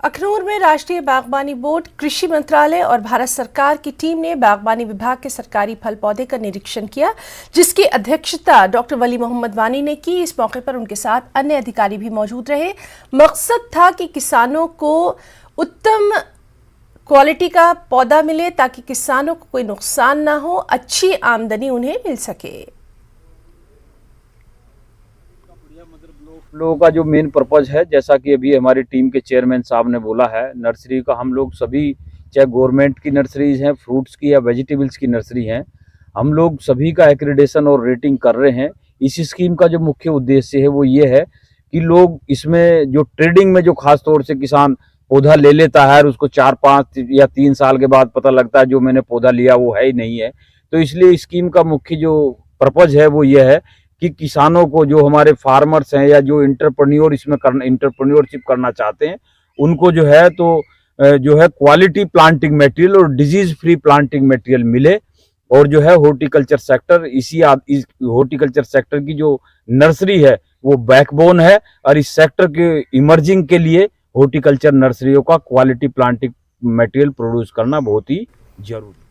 अखनूर में राष्ट्रीय बागबानी बोर्ड, कृषि मंत्रालय और भारत सरकार की टीम ने बागबानी विभाग के सरकारी फल पौधे का निरीक्षण किया, जिसकी अध्यक्षता डॉक्टर वली मोहम्मद वानी ने की। इस मौके पर उनके साथ अन्य अधिकारी भी मौजूद रहे। मकसद था कि किसानों को उत्तम क्वालिटी का पौधा मिले ताकि किसानों को कोई नुकसान ना हो, अच्छी आमदनी उन्हें मिल सके। लोगों का जो मेन पर्पज है, जैसा कि अभी हमारी टीम के चेयरमैन साहब ने बोला है, नर्सरी का हम लोग सभी, चाहे गवर्नमेंट की नर्सरीज हैं, फ्रूट्स की या वेजिटेबल्स की नर्सरी हैं, हम लोग सभी का एक्रेडिटेशन और रेटिंग कर रहे हैं। इस स्कीम का जो मुख्य उद्देश्य है वो ये है कि लोग इसमें जो ट्रेडिंग में जो खास तौर से किसान पौधा ले लेता है और उसको 4-5 या 3 साल के बाद पता लगता है जो मैंने पौधा लिया वो है ही नहीं है, तो इसलिए स्कीम का मुख्य जो पर्पज है वो ये है कि किसानों को, जो हमारे फार्मर्स हैं या जो इंटरप्रेन्योरशिप करना चाहते हैं, उनको जो है क्वालिटी प्लांटिंग मटेरियल और डिजीज फ्री प्लांटिंग मटेरियल मिले। और जो है हॉर्टिकल्चर सेक्टर, इस हॉर्टिकल्चर सेक्टर की जो नर्सरी है वो बैकबोन है, और इस सेक्टर के इमर्जिंग के लिए हॉर्टिकल्चर नर्सरियों का क्वालिटी प्लांटिंग मटेरियल प्रोड्यूस करना बहुत ही जरूरी है।